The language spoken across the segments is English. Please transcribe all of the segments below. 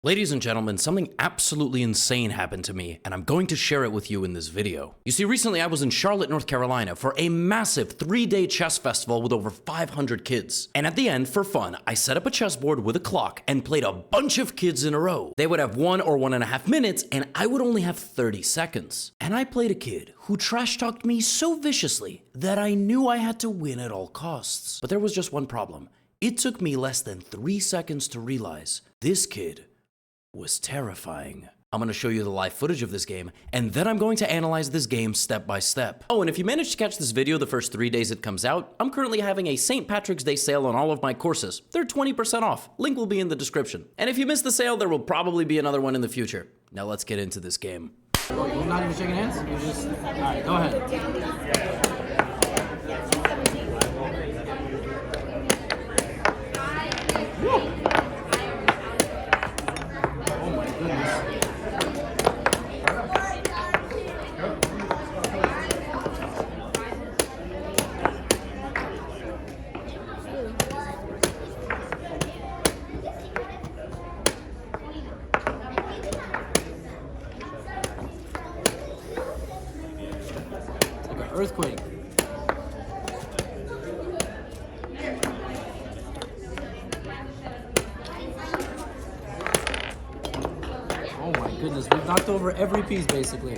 Ladies and gentlemen, something absolutely insane happened to me, and I'm going to share it with you in this video. You see, recently I was in Charlotte, North Carolina for a massive 3-day chess festival with over 500 kids. And at the end, for fun, I set up a chessboard with a clock and played a bunch of kids in a row. They would have 1 or 1.5 minutes, and I would only have 30 seconds. And I played a kid who trash-talked me so viciously that I knew I had to win at all costs. But there was just one problem. It took me less than 3 seconds to realize this kid was terrifying. I'm going to show you the live footage of this game, and then I'm going to analyze this game step by step. Oh, and if you managed to catch this video the first 3 days it comes out, I'm currently having a St. Patrick's Day sale on all of my courses. They're 20% off. Link will be in the description. And if you missed the sale, there will probably be another one in the future. Now let's get into this game. You're not even shaking hands? You're just... Alright, go ahead. Woo! Earthquake. Oh my goodness, we've knocked over every piece basically.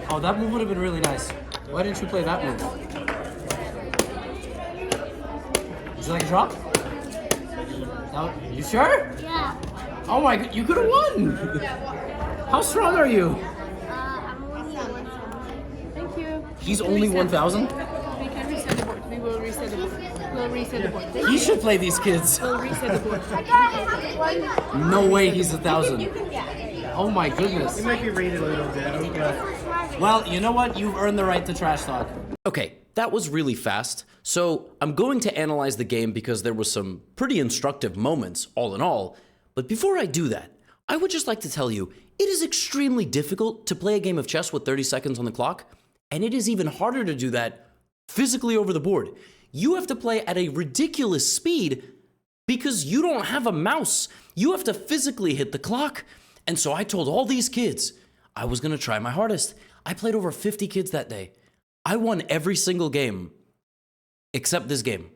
Oh, that move would have been really nice. Why didn't you play that move? Is it like a drop? No, you sure? Yeah. Oh my god, you could have won! How strong are you? I'm only 1,000. Thank you. He's only 1,000? We can reset the board. We will reset the board. We'll reset the board. He should play these kids. We'll reset the board. No way he's 1,000. Oh my goodness. It might be rated a little bit. Okay. Well, you know what? You've earned the right to trash talk. Okay, that was really fast. So I'm going to analyze the game because there were some pretty instructive moments, all in all. But before I do that, I would just like to tell you, it is extremely difficult to play a game of chess with 30 seconds on the clock, and it is even harder to do that physically over the board. You have to play at a ridiculous speed because you don't have a mouse. You have to physically hit the clock. And so I told all these kids I was going to try my hardest. I played over 50 kids that day. I won every single game except this game.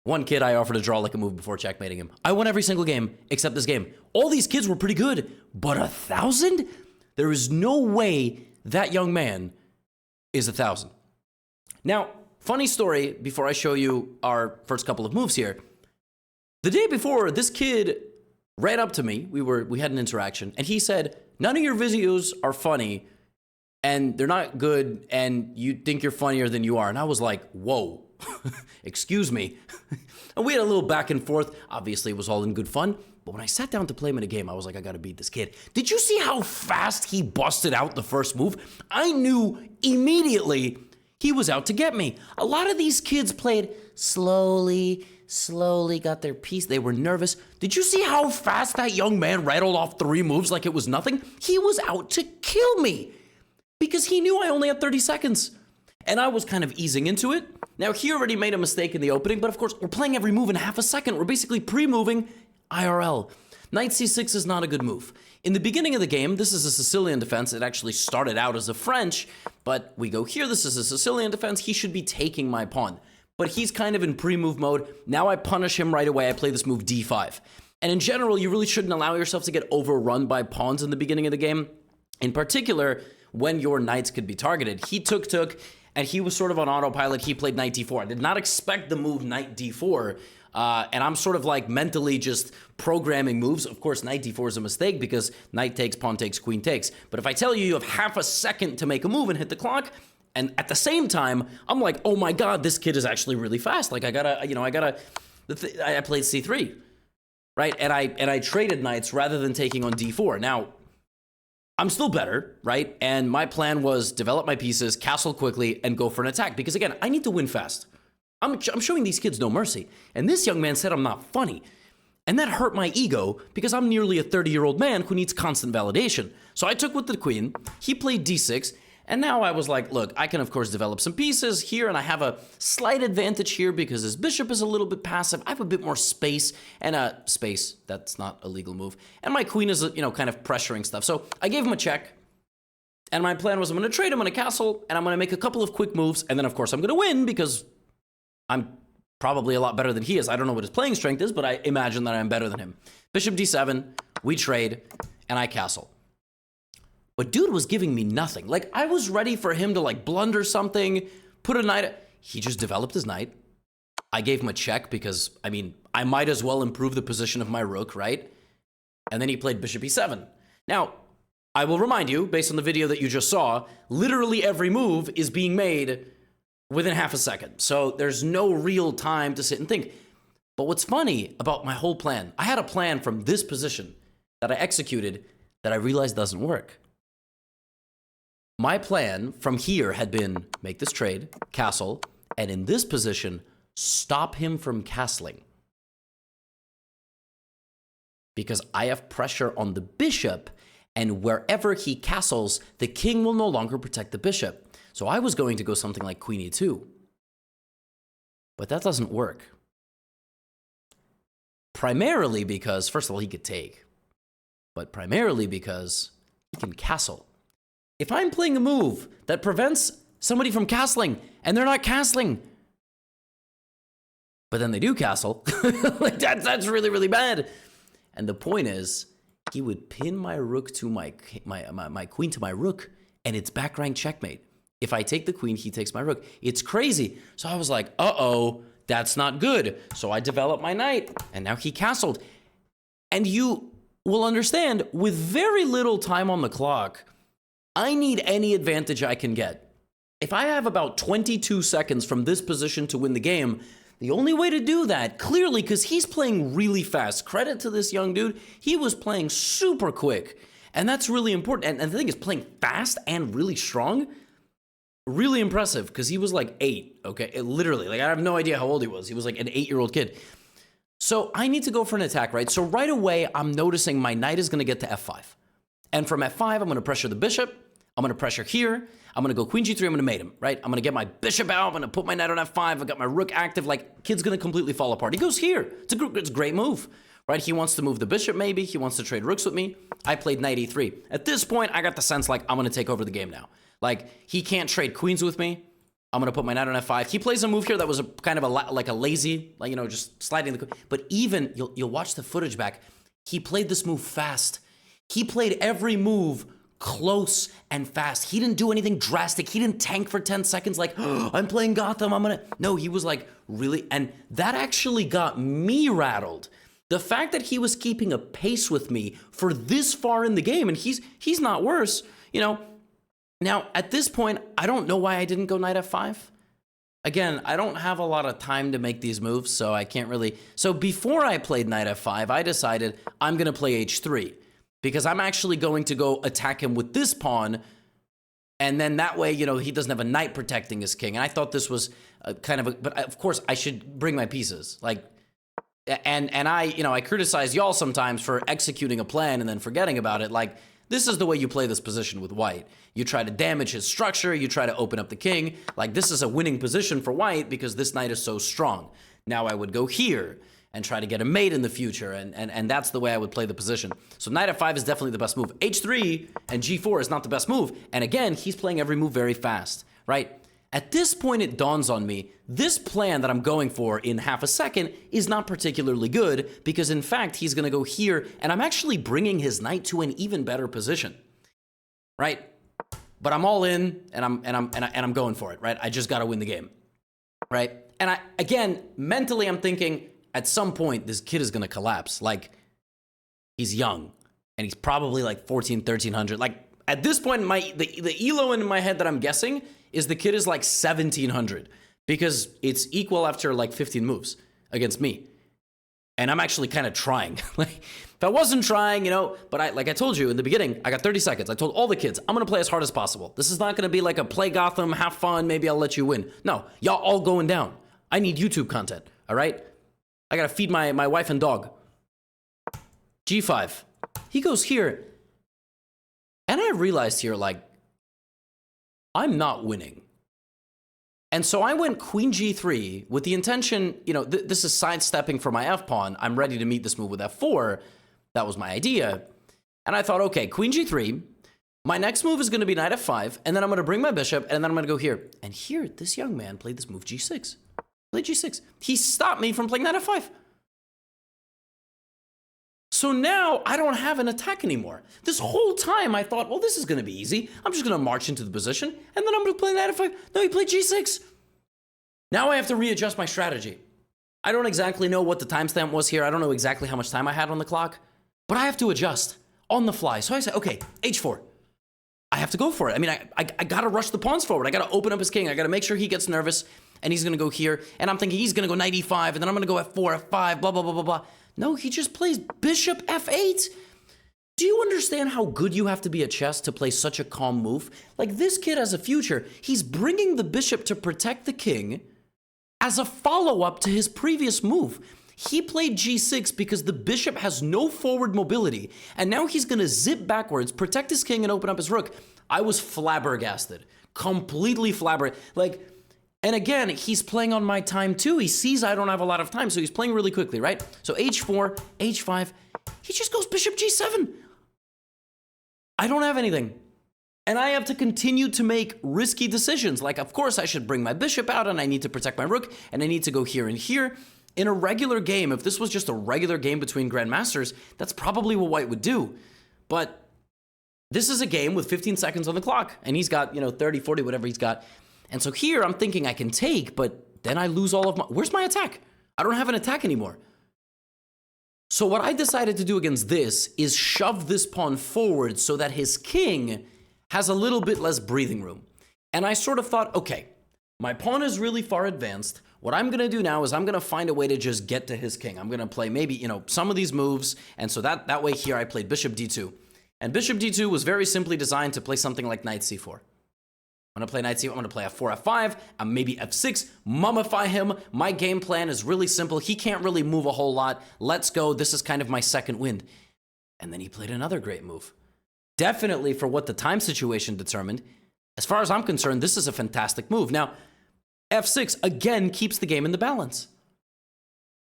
One kid I offered to draw like a move before checkmating him. I won every single game except this game. All these kids were pretty good, but 1,000? There is no way that young man is 1,000. Now, funny story before I show you our first couple of moves here. The day before, this kid ran up to me. We had an interaction, and he said, "None of your videos are funny, and they're not good, and you think you're funnier than you are." And I was like, whoa. Excuse me. And we had a little back and forth. Obviously, it was all in good fun. But when I sat down to play him in a game, I was like, I gotta beat this kid. Did you see how fast he busted out the first move? I knew immediately he was out to get me. A lot of these kids played slowly, got their piece. They were nervous. Did you see how fast that young man rattled off 3 moves like it was nothing? He was out to kill me because he knew I only had 30 seconds. And I was kind of easing into it. Now, he already made a mistake in the opening, but of course, we're playing every move in half a second. We're basically pre-moving IRL. Knight c6 is not a good move. In the beginning of the game, this is a Sicilian defense. It actually started out as a French, but we go here. This is a Sicilian defense. He should be taking my pawn. But he's kind of in pre-move mode. Now I punish him right away. I play this move d5. And in general, you really shouldn't allow yourself to get overrun by pawns in the beginning of the game. In particular, when your knights could be targeted. He took, and he was sort of on autopilot. He played knight d4. I did not expect the move knight d4. And I'm sort of like mentally just programming moves. Of course, knight d4 is a mistake because knight takes, pawn takes, queen takes. But if I tell you you have half a second to make a move and hit the clock, and at the same time, I'm like, oh my God, this kid is actually really fast. Like I played c3, right? And I traded knights rather than taking on d4. Now, I'm still better, right? And my plan was develop my pieces, castle quickly, and go for an attack. Because again, I need to win fast. I'm showing these kids no mercy. And this young man said I'm not funny. And that hurt my ego because I'm nearly a 30-year-old man who needs constant validation. So I took with the queen. He played d6. And now I was like, look, I can of course develop some pieces here, and I have a slight advantage here because his bishop is a little bit passive. I have a bit more space, and space, that's not a legal move. And my queen is, kind of pressuring stuff. So I gave him a check, and my plan was I'm going to trade, I'm going to castle, and I'm going to make a couple of quick moves, and then of course I'm going to win because I'm probably a lot better than he is. I don't know what his playing strength is, but I imagine that I'm better than him. Bishop d7, we trade, and I castle. But dude was giving me nothing. Like, I was ready for him to, like, blunder something, put a knight... He just developed his knight. I gave him a check because, I mean, I might as well improve the position of my rook, right? And then he played bishop e7. Now, I will remind you, based on the video that you just saw, literally every move is being made within half a second. So there's no real time to sit and think. But what's funny about my whole plan, I had a plan from this position that I executed that I realized doesn't work. My plan from here had been make this trade, castle, and in this position, stop him from castling. Because I have pressure on the bishop, and wherever he castles, the king will no longer protect the bishop. So I was going to go something like queen e2. But that doesn't work. Primarily because, first of all, he could take. But primarily because he can castle. If I'm playing a move that prevents somebody from castling, and they're not castling, but then they do castle, like that's really, really bad. And the point is, he would pin my rook to my queen to my rook, and it's back rank checkmate. If I take the queen, he takes my rook. It's crazy. So I was like, uh-oh, that's not good. So I developed my knight, and now he castled. And you will understand, with very little time on the clock, I need any advantage I can get. If I have about 22 seconds from this position to win the game, the only way to do that, clearly, because he's playing really fast. Credit to this young dude. He was playing super quick. And that's really important. And the thing is, playing fast and really strong, really impressive, because he was like 8, okay? Literally, like I have no idea how old he was. He was like an 8-year-old kid. So I need to go for an attack, right? So right away, I'm noticing my knight is going to get to f5. And from f5, I'm going to pressure the bishop. I'm going to pressure here. I'm going to go queen g3. I'm going to mate him, right? I'm going to get my bishop out. I'm going to put my knight on f5. I've got my rook active. Like, kid's going to completely fall apart. He goes here. It's a great move, right? He wants to move the bishop, maybe. He wants to trade rooks with me. I played knight e3. At this point, I got the sense, like, I'm going to take over the game now. Like, he can't trade queens with me. I'm going to put my knight on f5. He plays a move here that was a kind of like a lazy, like, just sliding the... But even, you'll watch the footage back, he played this move fast. He played every move close and fast. He didn't do anything drastic. He didn't tank for 10 seconds like, oh, I'm playing Gotham, No, he was like, really? And that actually got me rattled. The fact that he was keeping a pace with me for this far in the game, and he's not worse, Now, at this point, I don't know why I didn't go knight f5. Again, I don't have a lot of time to make these moves, so I can't really... So before I played knight f5, I decided I'm going to play h3. Because I'm actually going to go attack him with this pawn, and then that way, he doesn't have a knight protecting his king. And I thought this was but of course I should bring my pieces. Like, and I criticize y'all sometimes for executing a plan and then forgetting about it. Like, this is the way you play this position with white. You try to damage his structure, you try to open up the king. Like, this is a winning position for white because this knight is so strong. Now I would go here and try to get a mate in the future, and that's the way I would play the position. So knight f5 is definitely the best move. h3 and g4 is not the best move, and again, he's playing every move very fast, right? At this point, it dawns on me, this plan that I'm going for in half a second is not particularly good, because in fact, he's gonna go here, and I'm actually bringing his knight to an even better position, right? But I'm all in, and I'm going for it, right? I just gotta win the game, right? And again, mentally, I'm thinking, at some point, this kid is going to collapse. Like, he's young, and he's probably like 1300. Like, at this point, the elo in my head that I'm guessing is the kid is like 1700, because it's equal after like 15 moves against me. And I'm actually kind of trying. Like, if I wasn't trying, but like I told you in the beginning, I got 30 seconds. I told all the kids, I'm going to play as hard as possible. This is not going to be like a play Gotham, have fun, maybe I'll let you win. No, y'all all going down. I need YouTube content, all right? I gotta feed my wife and dog. g5. He goes here. And I realized here, like, I'm not winning. And so I went queen g3 with the intention, you know, this is sidestepping for my f-pawn. I'm ready to meet this move with f4. That was my idea. And I thought, okay, queen g3. My next move is going to be knight f5, and then I'm going to bring my bishop, and then I'm going to go here. And here, this young man played this move g6. Played g6. He stopped me from playing knight f5. So now I don't have an attack anymore. This whole time I thought, well, this is going to be easy. I'm just going to march into the position, and then I'm going to play knight f5. No, he played g6. Now I have to readjust my strategy. I don't exactly know what the timestamp was here. I don't know exactly how much time I had on the clock, but I have to adjust on the fly. So I said, okay, h4. I have to go for it. I mean, I got to rush the pawns forward. I got to open up his king. I got to make sure he gets nervous, and he's going to go here. And I'm thinking he's going to go knight e5, and then I'm going to go f4, f5, blah, blah, blah, blah, blah. No, he just plays bishop f8. Do you understand how good you have to be at chess to play such a calm move? Like, this kid has a future. He's bringing the bishop to protect the king as a follow-up to his previous move. He played g6 because the bishop has no forward mobility, and now he's going to zip backwards, protect his king, and open up his rook. I was flabbergasted. Completely flabbergasted. Like, and again, he's playing on my time too. He sees I don't have a lot of time, so he's playing really quickly, right? So h4, h5, he just goes bishop g7. I don't have anything. And I have to continue to make risky decisions. Like, of course, I should bring my bishop out, and I need to protect my rook, and I need to go here and here. In a regular game, if this was just a regular game between grandmasters, that's probably what White would do. But this is a game with 15 seconds on the clock, and he's got, 30, 40, whatever he's got. And so here I'm thinking I can take, but then I lose all of my... Where's my attack? I don't have an attack anymore. So what I decided to do against this is shove this pawn forward so that his king has a little bit less breathing room. And I sort of thought, okay, my pawn is really far advanced. What I'm going to do now is I'm going to find a way to just get to his king. I'm going to play maybe, some of these moves. And so that way here I played bishop d2. And bishop d2 was very simply designed to play something like knight c4. I'm going to play knight c4. I'm going to play f4, f5, and maybe f6, mummify him. My game plan is really simple. He can't really move a whole lot. Let's go. This is kind of my second wind. And then he played another great move. Definitely for what the time situation determined. As far as I'm concerned, this is a fantastic move. Now, f6 again keeps the game in the balance.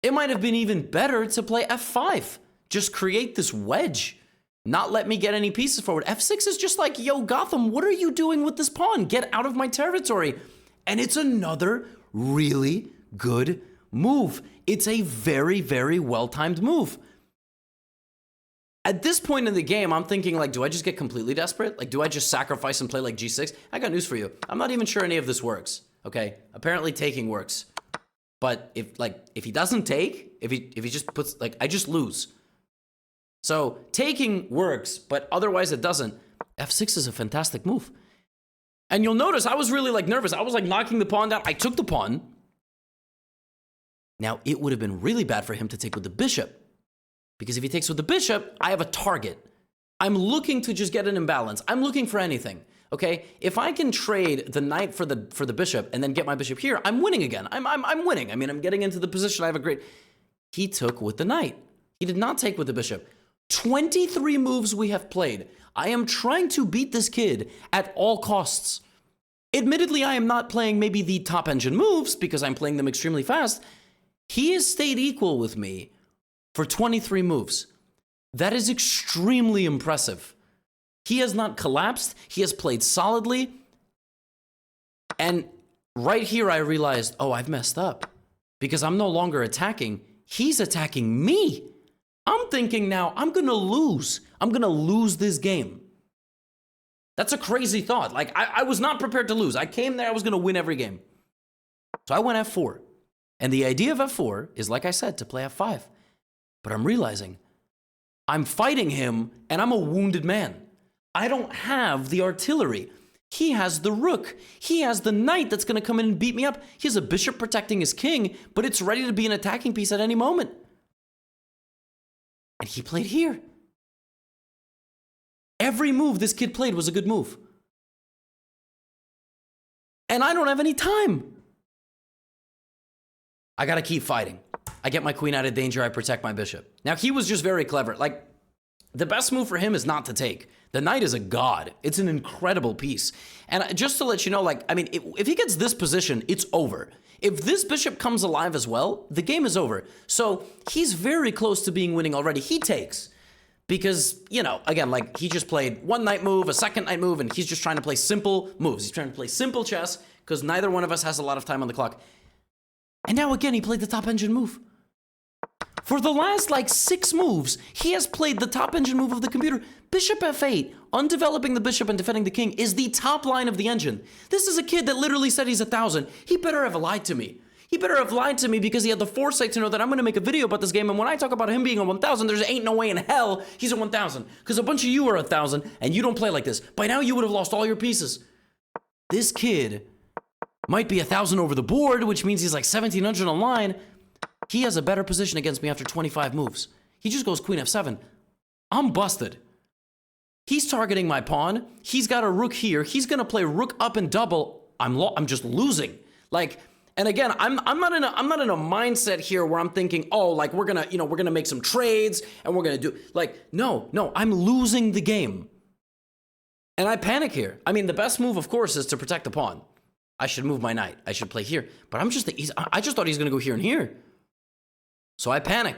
It might have been even better to play f5. Just create this wedge. Not let me get any pieces forward. f6 is just like, yo, Gotham, what are you doing with this pawn? Get out of my territory. And it's another really good move. It's a very, very well-timed move. At this point in the game, I'm thinking, like, do I just get completely desperate? Like, do I just sacrifice and play like g6? I got news for you. I'm not even sure any of this works. Okay, apparently taking works, but if he doesn't take, if he just puts, I just lose. So taking works, but otherwise it doesn't. f6 is a fantastic move, and you'll notice I was really nervous. I was knocking the pawn down. I took the pawn. Now it would have been really bad for him to take with the bishop, because if he takes with the bishop, I have a target. I'm looking to just get an imbalance. I'm looking for anything. Okay, if I can trade the knight for the bishop and then get my bishop here, I'm winning again. I'm winning. I mean, I'm getting into the position. I have a great... He took with the knight. He did not take with the bishop. 23 moves we have played. I am trying to beat this kid at all costs. Admittedly, I am not playing maybe the top engine moves because I'm playing them extremely fast. He has stayed equal with me for 23 moves. That is extremely impressive. He has not collapsed. He has played solidly. And right here, I realized, oh, I've messed up because I'm no longer attacking. He's attacking me. I'm thinking now, I'm going to lose. I'm going to lose this game. That's a crazy thought. I was not prepared to lose. I came there, I was going to win every game. So I went f4. And the idea of f4 is, like I said, to play f5. But I'm realizing I'm fighting him and I'm a wounded man. I don't have the artillery. He has the rook. He has the knight that's going to come in and beat me up. He has a bishop protecting his king, but it's ready to be an attacking piece at any moment. And he played here. Every move this kid played was a good move. And I don't have any time. I got to keep fighting. I get my queen out of danger. I protect my bishop. Now, he was just very clever. the best move for him is not to take. The knight is a god. It's an incredible piece. And just to let you know, like, I mean, if he gets this position, it's over. If this bishop comes alive as well, the game is over. So he's very close to being winning already. He takes. Because, you know, again, like, he just played one knight move, a second knight move, and he's just trying to play simple moves. He's trying to play simple chess, because neither one of us has a lot of time on the clock. And now, again, he played the top engine move. For the last, like, 6 moves, he has played the top engine move of the computer. Bishop f8, undeveloping the bishop and defending the king, is the top line of the engine. This is a kid that literally said he's 1,000. He better have lied to me. He better have lied to me because he had the foresight to know that I'm going to make a video about this game, and when I talk about him being a 1,000, there's ain't no way in hell he's a 1,000. Because a bunch of you are 1,000, and you don't play like this. By now, you would have lost all your pieces. This kid might be 1,000 over the board, which means he's like 1,700 online. He has a better position against me after 25 moves. He just goes queen f7. I'm busted. He's targeting my pawn. He's got a rook here. He's going to play rook up and double. I'm just losing. Like... And again, I'm not in a mindset here where I'm thinking, oh, like we're gonna make some trades and we're gonna do like no, I'm losing the game. And I panic here. I mean, the best move, of course, is to protect the pawn. I should move my knight. I should play here. But I just thought he's gonna go here and here. So I panic.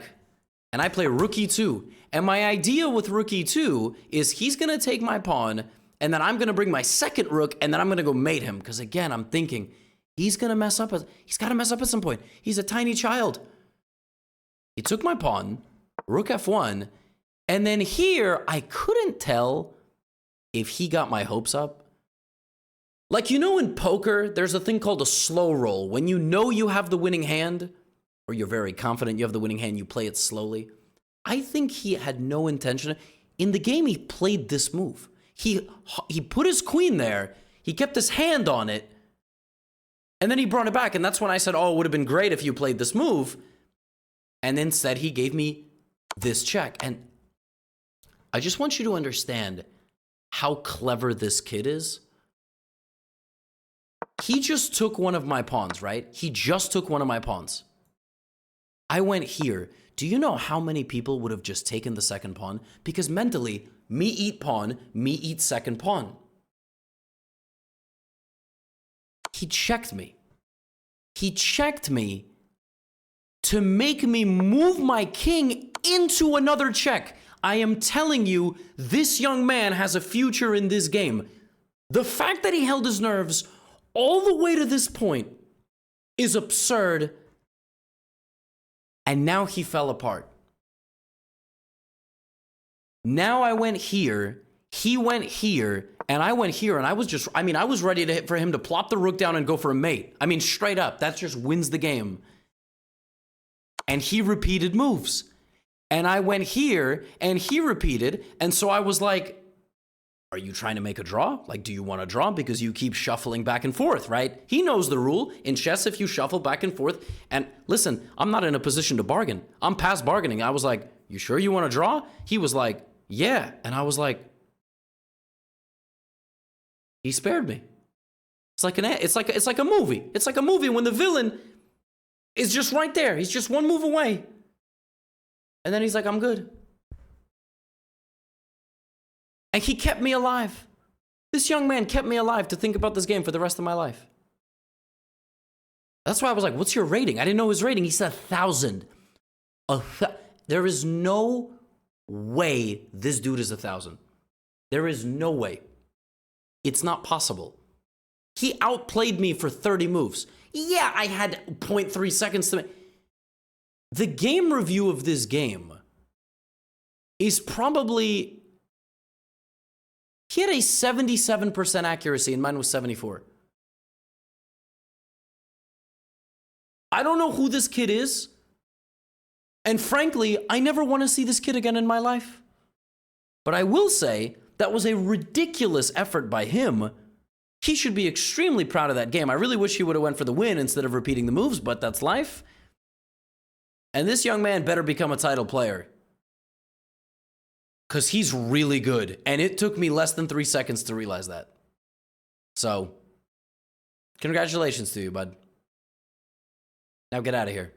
And I play rook e2. And my idea with rook e2 is he's gonna take my pawn, and then I'm gonna bring my second rook, and then I'm gonna go mate him. Because again, I'm thinking, he's gonna mess up. He's gotta mess up at some point. He's a tiny child. He took my pawn, rook f1, and then here I couldn't tell if he got my hopes up. Like, you know, in poker, there's a thing called a slow roll. When you know you have the winning hand, or you're very confident you have the winning hand, you play it slowly. I think he had no intention. In the game, he played this move. He put his queen there. He kept his hand on it. And then he brought it back, and that's when I said, oh, it would have been great if you played this move. And instead, he gave me this check. And I just want you to understand how clever this kid is. He just took one of my pawns, right? He just took one of my pawns. I went here. Do you know how many people would have just taken the second pawn? Because mentally, me eat pawn, me eat second pawn. He checked me. He checked me to make me move my king into another check. I am telling you, this young man has a future in this game. The fact that he held his nerves all the way to this point is absurd. And now he fell apart. Now I went here, he went here, and I went here, and I was ready for him to plop the rook down and go for a mate. I mean, straight up, that just wins the game. And he repeated moves. And I went here, and he repeated, and so I was like, are you trying to make a draw? Like, do you want to draw? Because you keep shuffling back and forth, right? He knows the rule. In chess, if you shuffle back and forth, and listen, I'm not in a position to bargain. I'm past bargaining. I was like, you sure you want to draw? He was like, yeah. And I was like, he spared me. It's like a movie. It's like a movie when the villain is just right there. He's just one move away. And then he's like, I'm good. And he kept me alive. This young man kept me alive to think about this game for the rest of my life. That's why I was like, what's your rating? I didn't know his rating. He said 1,000. There is no way this dude is 1,000. There is no way. It's not possible. He outplayed me for 30 moves. Yeah, I had 0.3 seconds to make. The game review of this game is probably... He had a 77% accuracy and mine was 74. I don't know who this kid is. And frankly, I never want to see this kid again in my life. But I will say that was a ridiculous effort by him. He should be extremely proud of that game. I really wish he would have went for the win instead of repeating the moves, but that's life. And this young man better become a title player. Because he's really good. And it took me less than 3 seconds to realize that. So, congratulations to you, bud. Now get out of here.